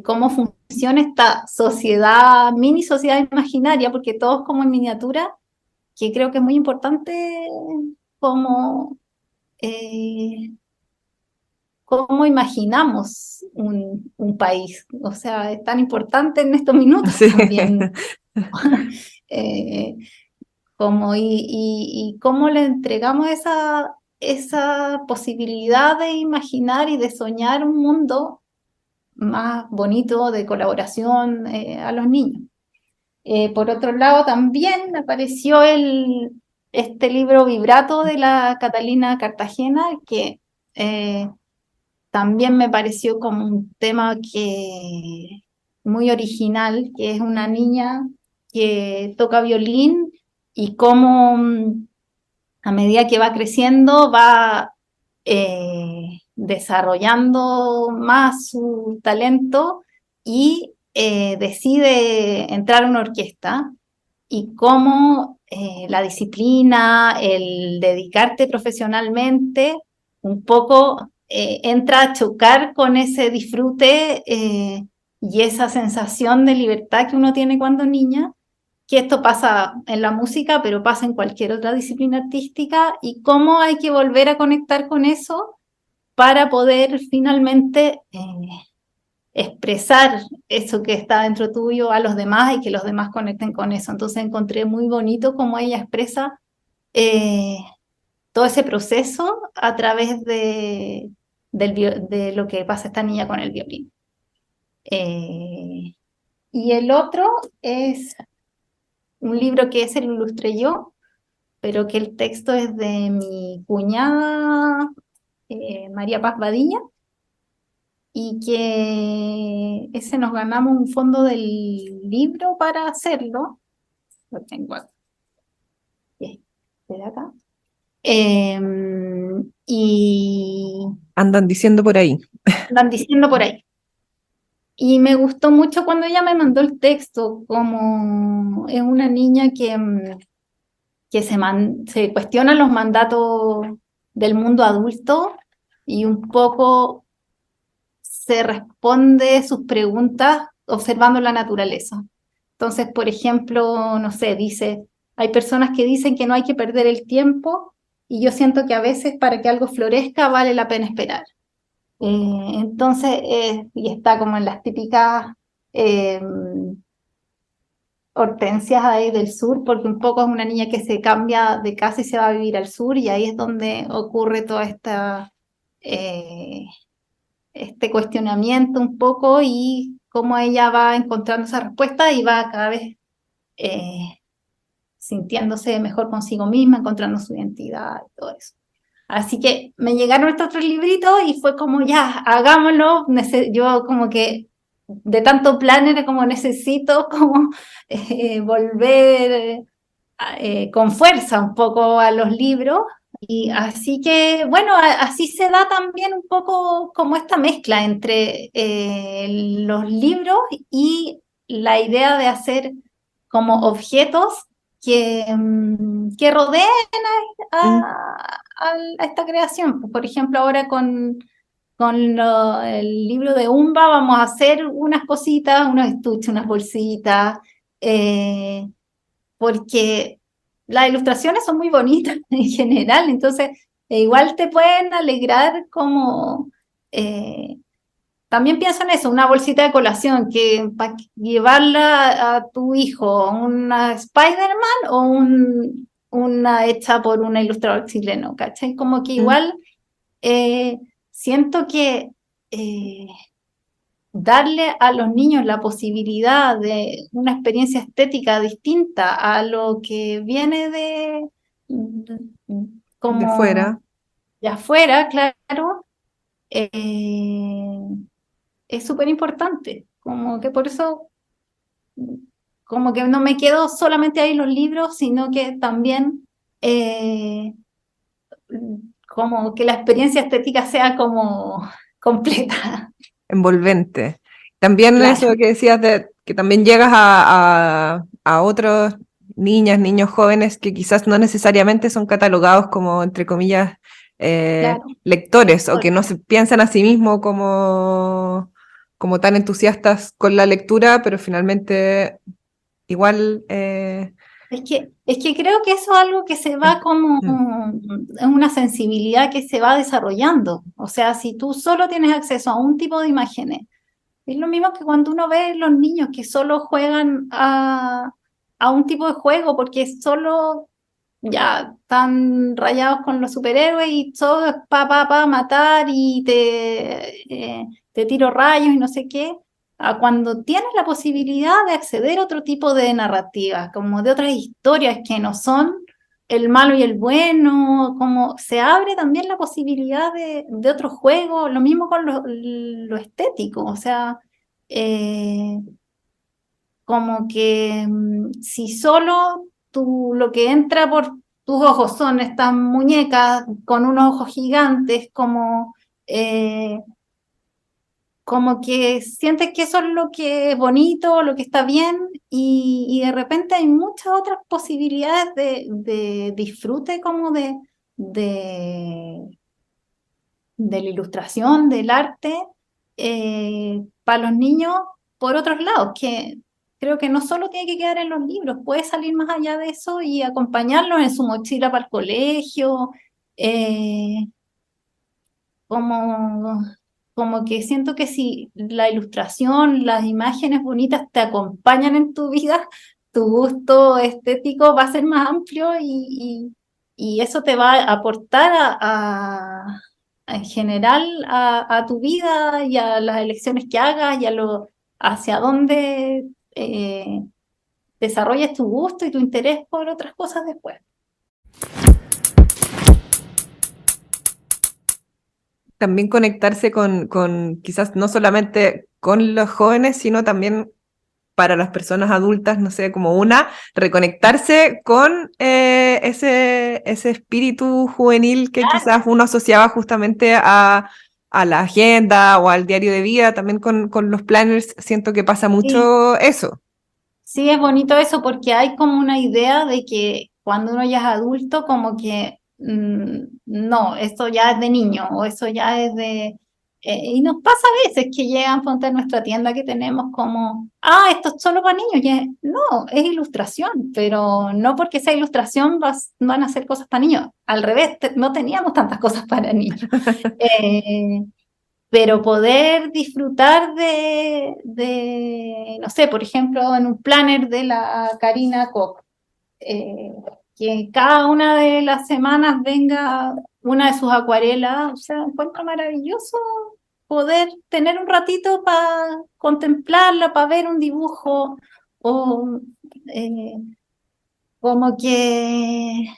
cómo funciona esta sociedad, mini sociedad imaginaria, porque todos como en miniatura, que creo que es muy importante como cómo imaginamos un país. O sea, es tan importante en estos minutos Sí. también. eh, y cómo le entregamos esa posibilidad de imaginar y de soñar un mundo más bonito de colaboración a los niños. Por otro lado, también apareció este libro Vibrato de la Catalina Cartagena, que también me pareció como un tema que muy original, que es una niña que toca violín y cómo a medida que va creciendo va desarrollando más su talento y decide entrar a una orquesta, y cómo la disciplina, el dedicarte profesionalmente, un poco entra a chocar con ese disfrute y esa sensación de libertad que uno tiene cuando niña, que esto pasa en la música, pero pasa en cualquier otra disciplina artística, y cómo hay que volver a conectar con eso para poder finalmente expresar eso que está dentro tuyo a los demás y que los demás conecten con eso. Entonces encontré muy bonito cómo ella expresa todo ese proceso a través de lo que pasa esta niña con el violín. Y el otro es un libro que ese lo ilustré yo, pero que el texto es de mi cuñada María Paz Badilla, y que ese nos ganamos un fondo del libro para hacerlo. Lo tengo aquí, de acá. Y Andan diciendo por ahí. andan diciendo por ahí. Y me gustó mucho cuando ella me mandó el texto, como es una niña que se cuestiona los mandatos del mundo adulto y un poco se responde sus preguntas observando la naturaleza. Entonces, por ejemplo, no sé, dice, hay personas que dicen que no hay que perder el tiempo y yo siento que a veces para que algo florezca vale la pena esperar. Entonces, y está como en las típicas eh, hortensias ahí del sur, porque un poco es una niña que se cambia de casa y se va a vivir al sur, y ahí es donde ocurre toda eh, este cuestionamiento un poco y cómo ella va encontrando esa respuesta y va cada vez sintiéndose mejor consigo misma, encontrando su identidad y todo eso. Así que me llegaron estos 3 libritos y fue como, ya, hagámoslo. Yo como que de tanto plan era como necesito como volver con fuerza un poco a los libros. Y así que, bueno, así se da también un poco como esta mezcla entre los libros y la idea de hacer como objetos que rodeen a esta creación. Por ejemplo, ahora con el libro de Umba vamos a hacer unas cositas, unos estuches, unas bolsitas, porque las ilustraciones son muy bonitas en general, entonces igual te pueden alegrar como... también pienso en eso, una bolsita de colación, que para llevarla a tu hijo, una Spider-Man o una hecha por un ilustrador chileno, ¿cachai? Como que igual siento que darle a los niños la posibilidad de una experiencia estética distinta a lo que viene de fuera. de afuera, claro, es súper importante. Como que por eso, como que no me quedo solamente ahí los libros, sino que también como que la experiencia estética sea como completa. Envolvente. También Claro. eso que decías de que también llegas a otros niños jóvenes que quizás no necesariamente son catalogados como, entre comillas, Claro. lectores, o que no se piensan a sí mismos como tan entusiastas con la lectura, pero finalmente igual... Es que creo que eso es algo que se va como, es una sensibilidad que se va desarrollando. O sea, si tú solo tienes acceso a un tipo de imágenes, es lo mismo que cuando uno ve los niños que solo juegan a un tipo de juego porque solo ya están rayados con los superhéroes y todo es matar y te tiro rayos y no sé qué, a cuando tienes la posibilidad de acceder a otro tipo de narrativas, como de otras historias que no son el malo y el bueno, como se abre también la posibilidad de otro juego, lo mismo con lo estético, o sea, como que si solo lo que entra por tus ojos son estas muñecas con unos ojos gigantes, como que sientes que eso es lo que es bonito, lo que está bien, y de repente hay muchas otras posibilidades de disfrute como de la ilustración, del arte, para los niños por otros lados, que creo que no solo tiene que quedar en los libros, puede salir más allá de eso y acompañarlos en su mochila para el colegio, como, como que siento que si la ilustración, las imágenes bonitas te acompañan en tu vida, tu gusto estético va a ser más amplio y eso te va a aportar en general a tu vida y a las elecciones que hagas y hacia dónde desarrolles tu gusto y tu interés por otras cosas después. También conectarse con quizás no solamente con los jóvenes, sino también para las personas adultas, no sé, como reconectarse con ese espíritu juvenil que quizás uno asociaba justamente a la agenda o al diario de vida, también con los planners, siento que pasa Sí. mucho eso. Sí, es bonito eso porque hay como una idea de que cuando uno ya es adulto, como que no, eso ya es de niño o eso ya es de... y nos pasa a veces que llegan ponte a nuestra tienda que tenemos como, esto es solo para niños. No, es ilustración, pero no porque sea ilustración van a hacer cosas para niños. Al revés, no teníamos tantas cosas para niños. Eh, pero poder disfrutar no sé, por ejemplo, en un planner de la Karina Koch, eh, que cada una de las semanas venga una de sus acuarelas, o sea, encuentro maravilloso poder tener un ratito para contemplarla, para ver un dibujo, o eh, como que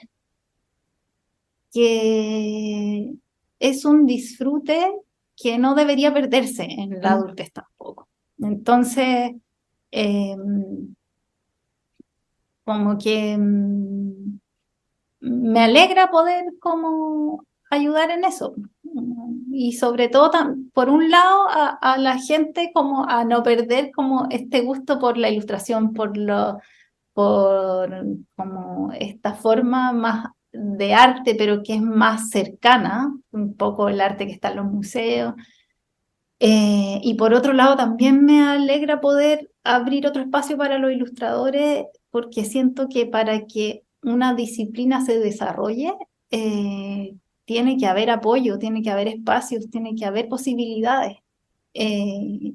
es un disfrute que no debería perderse en la Mm. adultez tampoco. Entonces, eh, como que me alegra poder como ayudar en eso. Y sobre todo, por un lado, a la gente como a no perder como este gusto por la ilustración, por como esta forma más de arte, pero que es más cercana, un poco el arte que está en los museos. Y por otro lado, también me alegra poder abrir otro espacio para los ilustradores, porque siento que para que una disciplina se desarrolle, tiene que haber apoyo, tiene que haber espacios, tiene que haber posibilidades. Eh,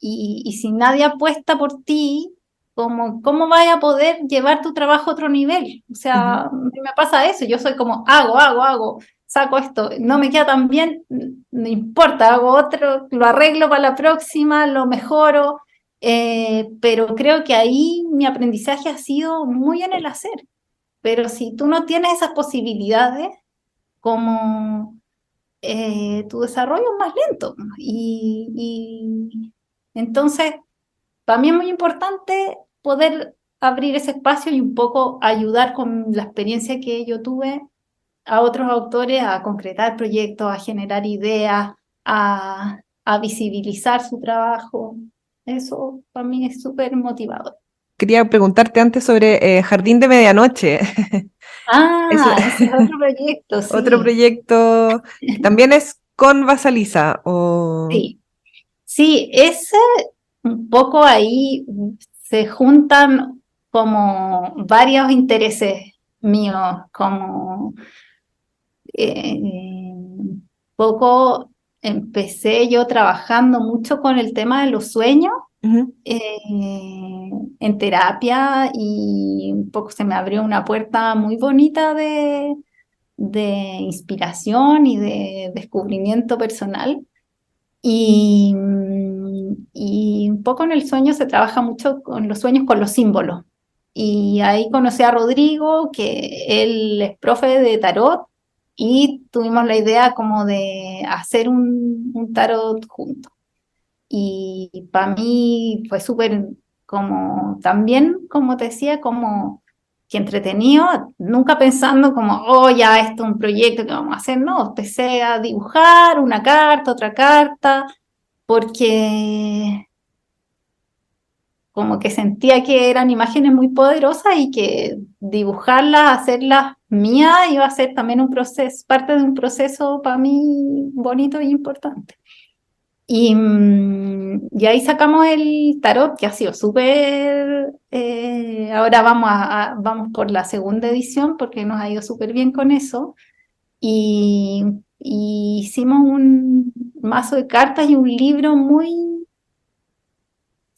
y si nadie apuesta por ti, ¿cómo vaya a poder llevar tu trabajo a otro nivel? O sea, Ujú. a mí me pasa eso, yo soy como, hago, saco esto, no me queda tan bien, no importa, hago otro, lo arreglo para la próxima, lo mejoro, pero creo que ahí mi aprendizaje ha sido muy en el hacer. Pero si tú no tienes esas posibilidades, como tu desarrollo es más lento. Y entonces, para mí es muy importante poder abrir ese espacio y un poco ayudar con la experiencia que yo tuve a otros autores a concretar proyectos, a generar ideas, a visibilizar su trabajo. Eso para mí es súper motivador. Quería preguntarte antes sobre Jardín de Medianoche. Es Ese es otro proyecto, otro sí. proyecto que también es con Basaliza. O... Sí, sí, ese un poco ahí se juntan como varios intereses míos, como poco empecé yo trabajando mucho con el tema de los sueños Ujú. en terapia y un poco se me abrió una puerta muy bonita de inspiración y de descubrimiento personal. Y un poco en el sueño se trabaja mucho con los sueños, con los símbolos. Y ahí conocí a Rodrigo, que él es profe de tarot, y tuvimos la idea como de hacer un tarot juntos. Y para mí fue súper como, también, como te decía, como que entretenido, nunca pensando como, ya esto es un proyecto que vamos a hacer, no, empecé a dibujar una carta, otra carta, porque como que sentía que eran imágenes muy poderosas y que dibujarlas, hacerlas mías, iba a ser también un proceso, parte de un proceso para mí bonito y importante. Y ahí sacamos el tarot, que ha sido súper... ahora vamos por la segunda edición porque nos ha ido súper bien con eso. Y hicimos un mazo de cartas y un libro muy...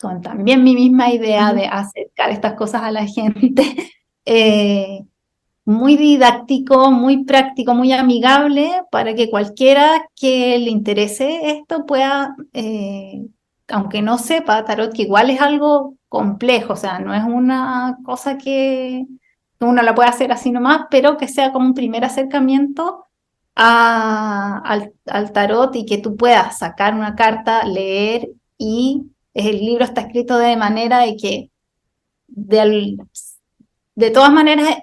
con también mi misma idea Ujú. de acercar estas cosas a la gente. eh, Muy didáctico, muy práctico, muy amigable para que cualquiera que le interese esto pueda, aunque no sepa tarot, que igual es algo complejo, o sea, no es una cosa que uno la pueda hacer así nomás, pero que sea como un primer acercamiento al tarot y que tú puedas sacar una carta, leer y el libro está escrito de manera de que de, de todas maneras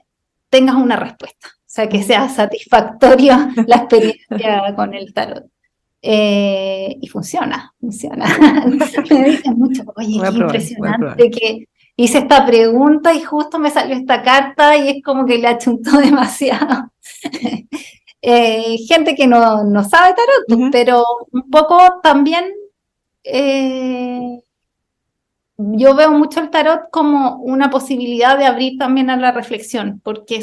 tengas una respuesta, o sea, que Ujú. sea satisfactoria la experiencia con el tarot. Y funciona. Me dicen mucho, oye, Voy a qué probar, voy a probar. impresionante que hice esta pregunta y justo me salió esta carta y es como que le achuntó demasiado. Gente que no sabe tarot, pues, Ujú. pero un poco también yo veo mucho el tarot como una posibilidad de abrir también a la reflexión, porque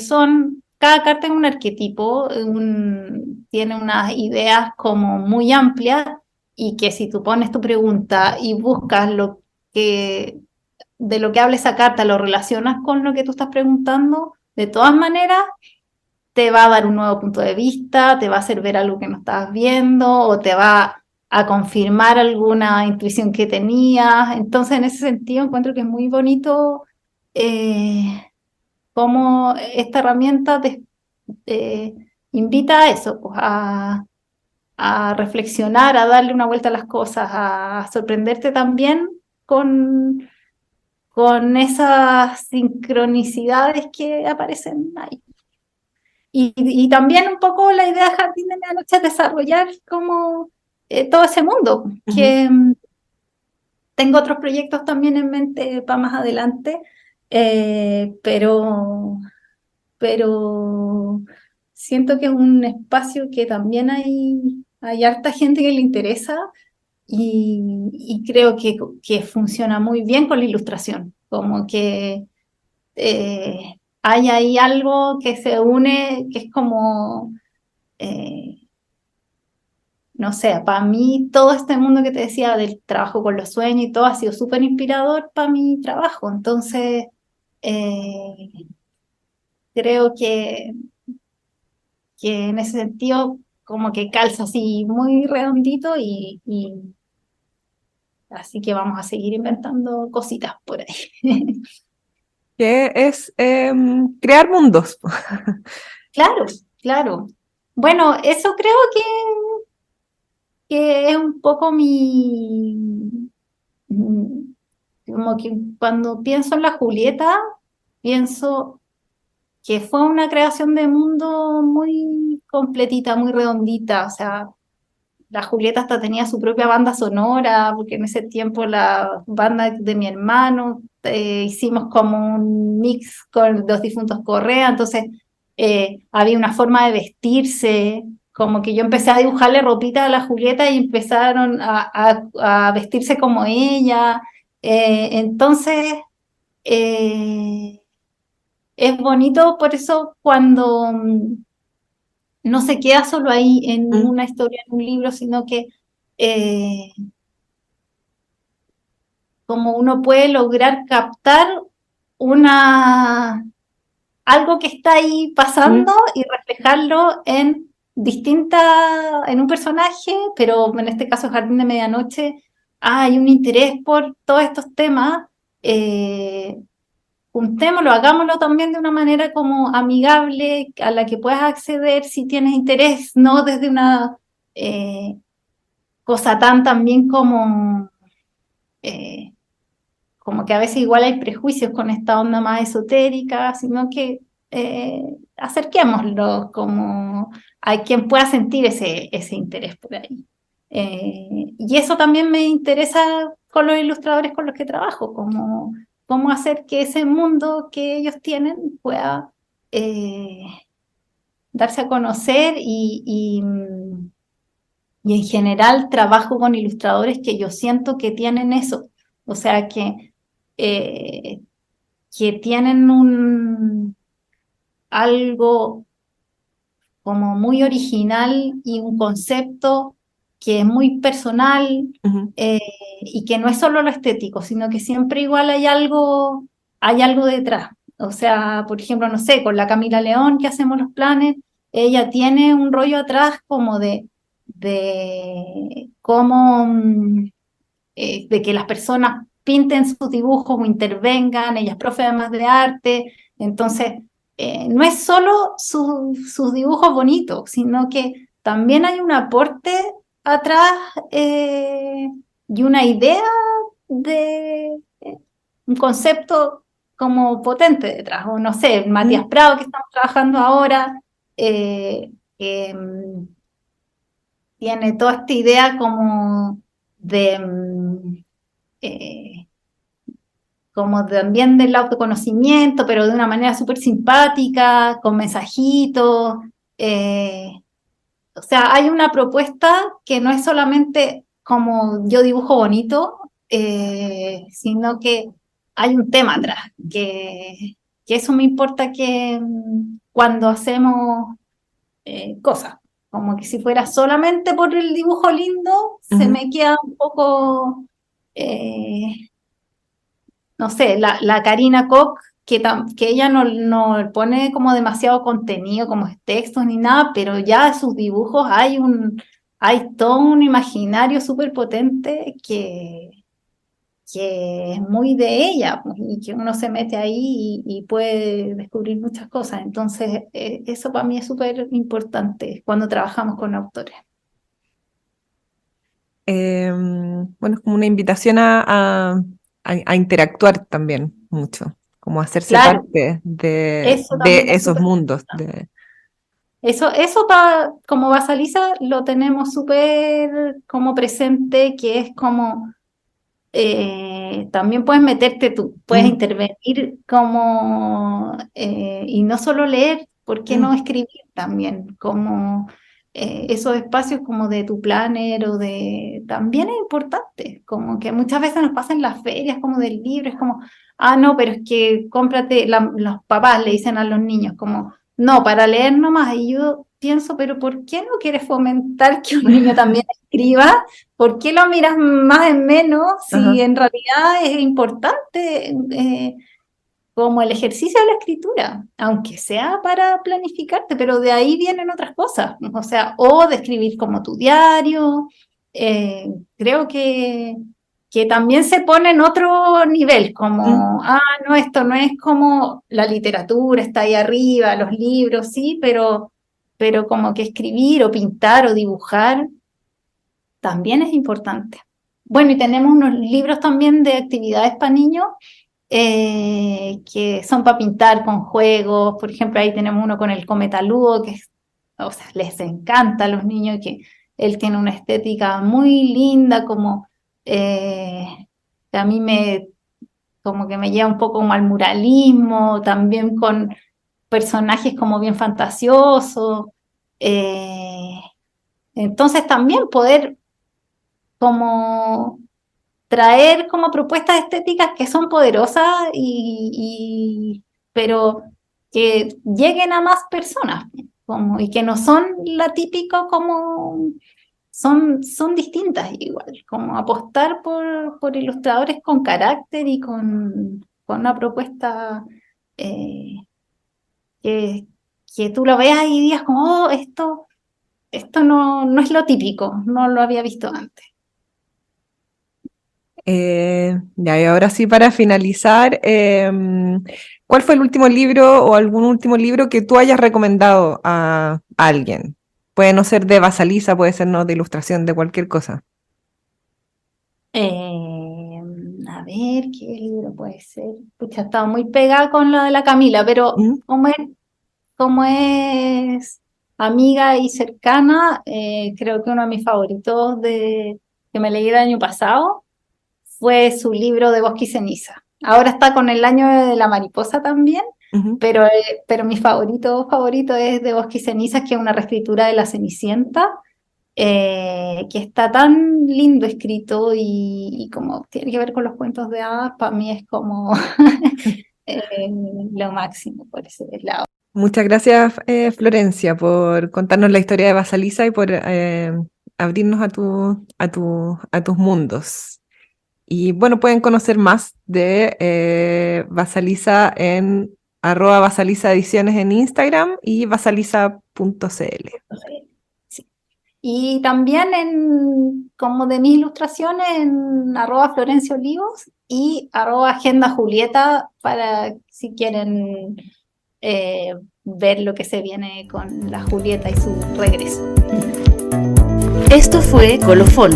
cada carta es un arquetipo, tiene unas ideas como muy amplias y que si tú pones tu pregunta y buscas de lo que habla esa carta, lo relacionas con lo que tú estás preguntando, de todas maneras te va a dar un nuevo punto de vista, te va a hacer ver algo que no estabas viendo o te va a confirmar alguna intuición que tenías. Entonces, en ese sentido, encuentro que es muy bonito cómo esta herramienta te invita a eso, pues, a reflexionar, a darle una vuelta a las cosas, a sorprenderte también con, con esas sincronicidades que aparecen ahí. Y también un poco la idea de Jardín de Medianoche es desarrollar como todo ese mundo, Ujú. que tengo otros proyectos también en mente para más adelante, pero siento que es un espacio que también hay harta gente que le interesa y creo que funciona muy bien con la ilustración, como que hay ahí algo que se une, que es como, eh, no sé, para mí todo este mundo que te decía del trabajo con los sueños y todo ha sido súper inspirador para mi trabajo. Entonces, eh, creo que en ese sentido como que calza así muy redondito y así que vamos a seguir inventando cositas por ahí. Que es crear mundos. Claro, claro. Bueno, eso creo que es un poco mm, como que cuando pienso en la Julieta, pienso que fue una creación de mundo muy completita, muy redondita. O sea, la Julieta hasta tenía su propia banda sonora, porque en ese tiempo la banda de mi hermano hicimos como un mix con los difuntos Correa, entonces había una forma de vestirse, como que yo empecé a dibujarle ropita a la Julieta y empezaron a vestirse como ella. Entonces, eh, es bonito por eso cuando no se queda solo ahí en Mm. una historia, en un libro, sino que eh, como uno puede lograr captar una, algo que está ahí pasando Mm. y reflejarlo en un personaje, pero en este caso Jardín de Medianoche, hay un interés por todos estos temas. eh, Juntémoslo, hagámoslo también de una manera como amigable, a la que puedas acceder si tienes interés, no desde una eh, cosa tan también eh, como que a veces igual hay prejuicios con esta onda más esotérica, sino que acerquémoslo como a quien pueda sentir ese interés por ahí. Y eso también me interesa con los ilustradores con los que trabajo, como cómo hacer que ese mundo que ellos tienen pueda eh, darse a conocer y en general trabajo con ilustradores que yo siento que tienen eso, o sea, eh, que tienen algo como muy original y un concepto que es muy personal Ujú. eh, y que no es solo lo estético, sino que siempre igual hay algo detrás. O sea, por ejemplo, no sé, con la Camila León que hacemos los planes, ella tiene un rollo atrás como de cómo de que las personas pinten sus dibujos o intervengan, ella es profe además de arte, entonces no es solo sus dibujos bonitos, sino que también hay un aporte atrás y una idea de un concepto como potente detrás, o no sé, Matías Mm. Prado que estamos trabajando ahora, eh, eh, tiene toda esta idea como de como también del autoconocimiento, pero de una manera súper simpática, con mensajitos. O sea, hay una propuesta que no es solamente como yo dibujo bonito, sino que hay un tema atrás, que eso me importa que cuando hacemos cosas, como que si fuera solamente por el dibujo lindo, se me queda un poco... no sé, la Karina Koch, que ella no pone como demasiado contenido, como textos ni nada, pero ya en sus dibujos hay todo un imaginario súper potente que es muy de ella, pues, y que uno se mete ahí y puede descubrir muchas cosas. Entonces, eso para mí es súper importante cuando trabajamos con autores. Bueno, es como una invitación a interactuar también mucho, como hacerse Claro, parte eso de también es esos súper mundos. importante. Eso como Basalisa lo tenemos súper como presente, que es como también puedes meterte tú, puedes intervenir como y no solo leer, ¿por qué no escribir también? Como esos espacios como de tu planner o también es importante, como que muchas veces nos pasa en las ferias como del libro, es como, no, pero es que cómprate, los papás le dicen a los niños como, no, para leer nomás, y yo pienso, pero ¿por qué no quieres fomentar que un niño también escriba? ¿Por qué lo miras más en menos si en realidad es importante como el ejercicio de la escritura, aunque sea para planificarte, pero de ahí vienen otras cosas, o sea, o de escribir como tu diario, creo que también se pone en otro nivel, como, no, esto no es como la literatura, está ahí arriba, los libros, sí, pero como que escribir o pintar o dibujar también es importante. Bueno, y tenemos unos libros también de actividades para niños que son para pintar con juegos. Por ejemplo, ahí tenemos uno con el cometaludo, que o sea, les encanta a los niños, que él tiene una estética muy linda, como que a mí como que me lleva un poco como al muralismo, también con personajes como bien fantasiosos. Entonces también poder como traer como propuestas estéticas que son poderosas pero que lleguen a más personas y que no son la típica como son distintas igual, como apostar por ilustradores con carácter y con una propuesta que tú lo veas y digas como, esto no es lo típico, no lo había visto antes. Ya, y ahora sí, para finalizar, ¿cuál fue el último libro o algún último libro que tú hayas recomendado a alguien? Puede no ser de Basalisa, puede ser no de ilustración, de cualquier cosa. A ver, ¿qué libro puede ser? Pucha, estaba muy pegada con la de la Camila, pero como es amiga y cercana, creo que uno de mis favoritos que me leí el año pasado fue su libro de Bosque y Ceniza. Ahora está con el año de la mariposa también, pero mi favorito es de Bosque y Cenizas, que es una reescritura de La Cenicienta, que está tan lindo escrito y como tiene que ver con los cuentos de hadas, para mí es como lo máximo por ese lado. Muchas gracias, Florencia, por contarnos la historia de Basalisa y por abrirnos a tus mundos. Y bueno, pueden conocer más de Basalisa en @BasalisaEdiciones en Instagram y basalisa.cl. Sí. Y también como de mis ilustraciones en @FlorenciaOlivos y @AgendaJulieta para si quieren ver lo que se viene con la Julieta y su regreso. Esto fue Colofón,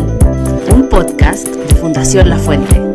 un podcast de Fundación La Fuente.